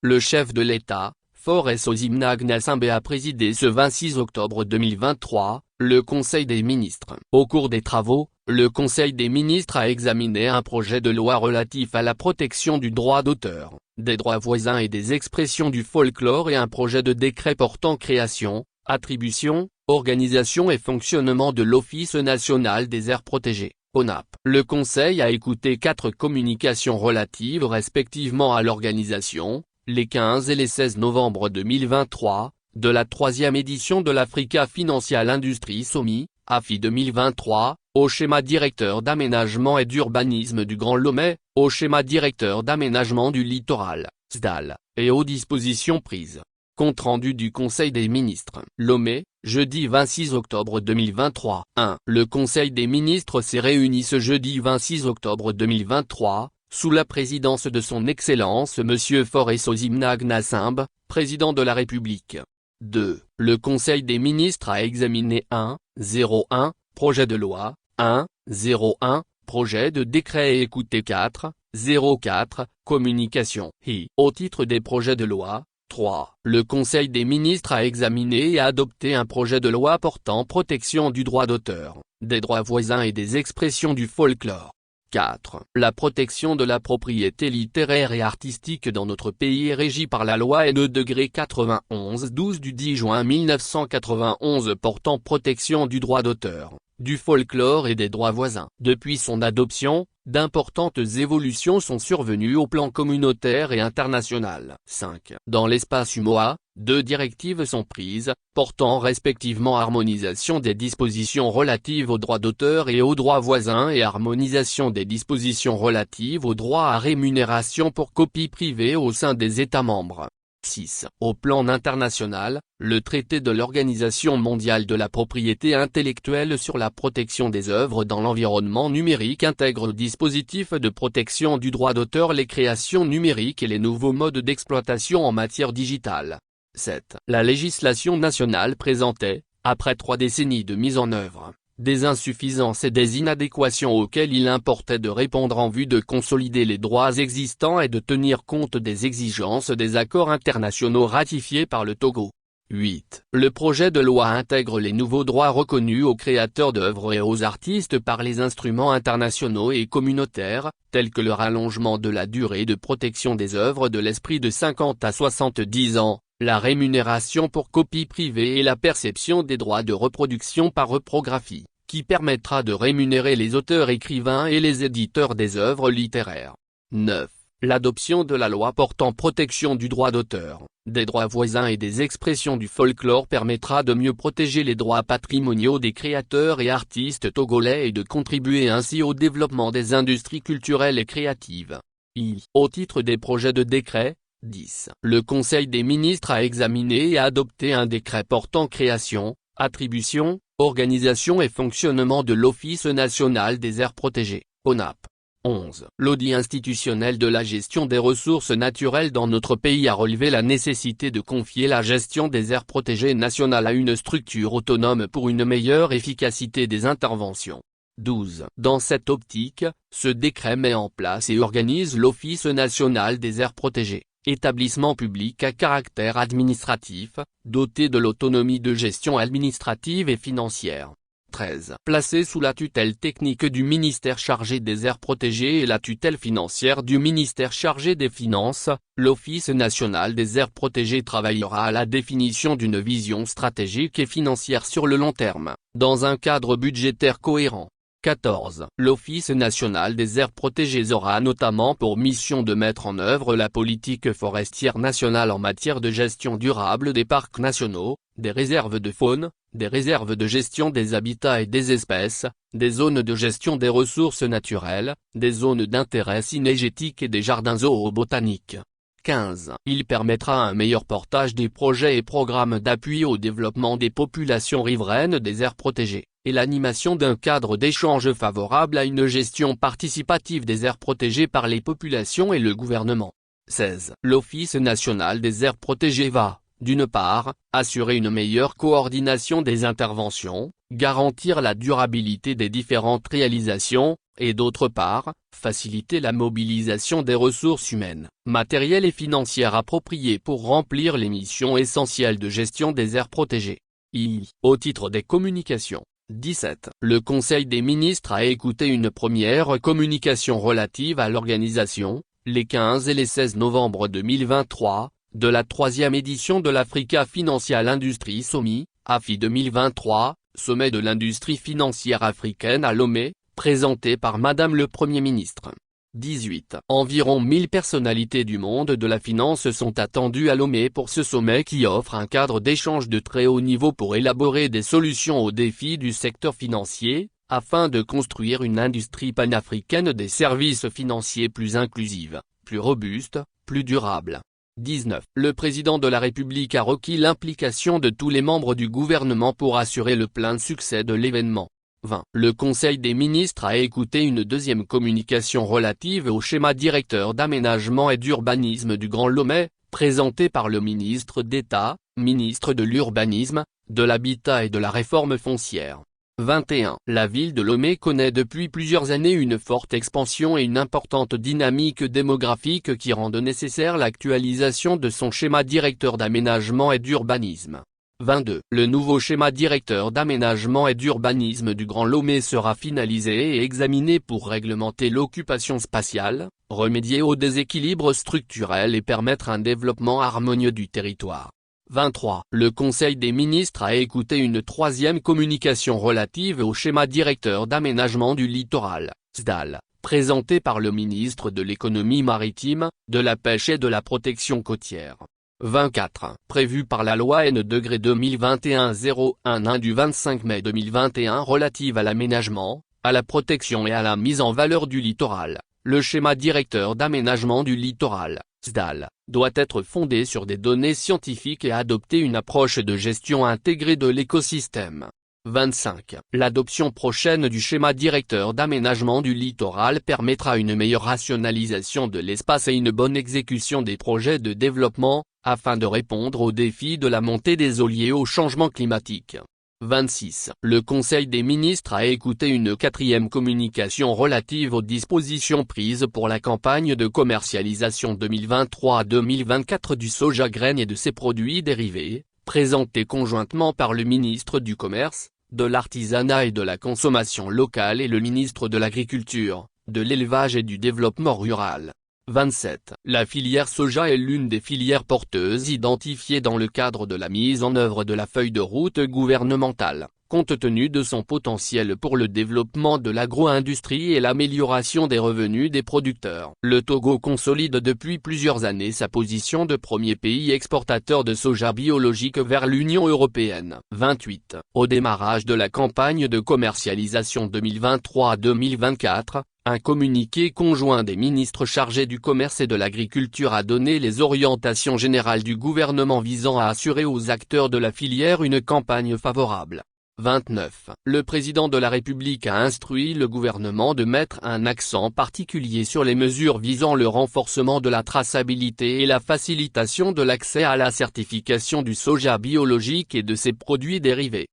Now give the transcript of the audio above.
Le chef de l'État, Faure Osignagnassimbe a présidé ce 26 octobre 2023, le Conseil des ministres. Au cours des travaux, le Conseil des ministres a examiné un projet de loi relatif à la protection du droit d'auteur, des droits voisins et des expressions du folklore et un projet de décret portant création, attribution, organisation et fonctionnement de l'Office national des aires protégées, ONAP. Le Conseil a écouté 4 communications relatives respectivement à l'organisation, les 15 et les 16 novembre 2023, de la 3e édition de l'Africa Financial Industry Summit, AFI 2023, au schéma directeur d'aménagement et d'urbanisme du Grand Lomé, au schéma directeur d'aménagement du littoral, SDAL, et aux dispositions prises. Compte rendu du Conseil des ministres. Lomé, jeudi 26 octobre 2023. 1. Le Conseil des ministres s'est réuni ce jeudi 26 octobre 2023, sous la présidence de son Excellence Monsieur Faure Osignagnassimbe, président de la République. 2. Le Conseil des ministres a examiné 1.01, projet de loi, 1.01, projet de décret et écouté 4.04, communication. Au titre des projets de loi, 3. Le Conseil des ministres a examiné et adopté un projet de loi portant protection du droit d'auteur, des droits voisins et des expressions du folklore. 4. La protection de la propriété littéraire et artistique dans notre pays est régie par la loi N°91-12 du 10 juin 1991 portant protection du droit d'auteur, du folklore et des droits voisins. Depuis son adoption, d'importantes évolutions sont survenues au plan communautaire et international. 5. Dans l'espace UMOA, 2 directives sont prises, portant respectivement harmonisation des dispositions relatives aux droits d'auteur et aux droits voisins et harmonisation des dispositions relatives aux droits à rémunération pour copie privée au sein des États membres. 6. Au plan international, le traité de l'Organisation mondiale de la propriété intellectuelle sur la protection des œuvres dans l'environnement numérique intègre le dispositif de protection du droit d'auteur, les créations numériques et les nouveaux modes d'exploitation en matière digitale. 7. La législation nationale présentait, après 3 décennies de mise en œuvre, des insuffisances et des inadéquations auxquelles il importait de répondre en vue de consolider les droits existants et de tenir compte des exigences des accords internationaux ratifiés par le Togo. 8. Le projet de loi intègre les nouveaux droits reconnus aux créateurs d'œuvres et aux artistes par les instruments internationaux et communautaires, tels que le rallongement de la durée de protection des œuvres de l'esprit de 50 à 70 ans, la rémunération pour copie privée et la perception des droits de reproduction par reprographie, qui permettra de rémunérer les auteurs, écrivains et les éditeurs des œuvres littéraires. 9. L'adoption de la loi portant protection du droit d'auteur, des droits voisins et des expressions du folklore permettra de mieux protéger les droits patrimoniaux des créateurs et artistes togolais et de contribuer ainsi au développement des industries culturelles et créatives. Au titre des projets de décret, 10. Le Conseil des ministres a examiné et adopté un décret portant création, attribution, organisation et fonctionnement de l'Office national des aires protégées, ONAP. 11. L'audit institutionnel de la gestion des ressources naturelles dans notre pays a relevé la nécessité de confier la gestion des aires protégées nationales à une structure autonome pour une meilleure efficacité des interventions. 12. Dans cette optique, ce décret met en place et organise l'Office national des aires protégées, établissement public à caractère administratif, doté de l'autonomie de gestion administrative et financière. 13. Placé sous la tutelle technique du ministère chargé des aires protégées et la tutelle financière du ministère chargé des Finances, l'Office national des aires protégées travaillera à la définition d'une vision stratégique et financière sur le long terme, dans un cadre budgétaire cohérent. 14. L'Office national des aires protégées aura notamment pour mission de mettre en œuvre la politique forestière nationale en matière de gestion durable des parcs nationaux, des réserves de faune, des réserves de gestion des habitats et des espèces, des zones de gestion des ressources naturelles, des zones d'intérêt cynégétique et des jardins zoobotaniques. 15. Il permettra un meilleur portage des projets et programmes d'appui au développement des populations riveraines des aires protégées, et l'animation d'un cadre d'échange favorable à une gestion participative des aires protégées par les populations et le gouvernement. 16. L'Office national des aires protégées va, d'une part, assurer une meilleure coordination des interventions, garantir la durabilité des différentes réalisations, et d'autre part, faciliter la mobilisation des ressources humaines, matérielles et financières appropriées pour remplir les missions essentielles de gestion des aires protégées. Au titre des communications. 17. Le Conseil des ministres a écouté une première communication relative à l'organisation, les 15 et les 16 novembre 2023, de la 3e édition de l'Africa Financial Industry Summit, AFI 2023, sommet de l'industrie financière africaine à Lomé, présenté par Madame le Premier ministre. 18. Environ 1000 personnalités du monde de la finance sont attendues à Lomé pour ce sommet qui offre un cadre d'échange de très haut niveau pour élaborer des solutions aux défis du secteur financier, afin de construire une industrie panafricaine des services financiers plus inclusive, plus robuste, plus durable. 19. Le président de la République a requis l'implication de tous les membres du gouvernement pour assurer le plein succès de l'événement. 20. Le Conseil des ministres a écouté une deuxième communication relative au schéma directeur d'aménagement et d'urbanisme du Grand Lomé, présenté par le ministre d'État, ministre de l'Urbanisme, de l'Habitat et de la Réforme foncière. 21. La ville de Lomé connaît depuis plusieurs années une forte expansion et une importante dynamique démographique qui rendent nécessaire l'actualisation de son schéma directeur d'aménagement et d'urbanisme. 22. Le nouveau schéma directeur d'aménagement et d'urbanisme du Grand Lomé sera finalisé et examiné pour réglementer l'occupation spatiale, remédier aux déséquilibres structurels et permettre un développement harmonieux du territoire. 23. Le Conseil des ministres a écouté une troisième communication relative au schéma directeur d'aménagement du littoral, SDAL, présenté par le ministre de l'économie maritime, de la pêche et de la protection côtière. 24. Prévu par la loi N-2021-01 du 25 mai 2021 relative à l'aménagement, à la protection et à la mise en valeur du littoral, le schéma directeur d'aménagement du littoral, SDAL, doit être fondé sur des données scientifiques et adopter une approche de gestion intégrée de l'écosystème. 25. L'adoption prochaine du schéma directeur d'aménagement du littoral permettra une meilleure rationalisation de l'espace et une bonne exécution des projets de développement, afin de répondre aux défis de la montée des eaux liées au changement climatique. 26. Le Conseil des ministres a écouté une quatrième communication relative aux dispositions prises pour la campagne de commercialisation 2023-2024 du soja graine et de ses produits dérivés, présentée conjointement par le ministre du Commerce, de l'Artisanat et de la Consommation locale et le ministre de l'Agriculture, de l'Élevage et du Développement rural. 27. La filière soja est l'une des filières porteuses identifiées dans le cadre de la mise en œuvre de la feuille de route gouvernementale, compte tenu de son potentiel pour le développement de l'agro-industrie et l'amélioration des revenus des producteurs. Le Togo consolide depuis plusieurs années sa position de premier pays exportateur de soja biologique vers l'Union européenne. 28. Au démarrage de la campagne de commercialisation 2023-2024, un communiqué conjoint des ministres chargés du commerce et de l'agriculture a donné les orientations générales du gouvernement visant à assurer aux acteurs de la filière une campagne favorable. 29. Le président de la République a instruit le gouvernement de mettre un accent particulier sur les mesures visant le renforcement de la traçabilité et la facilitation de l'accès à la certification du soja biologique et de ses produits dérivés.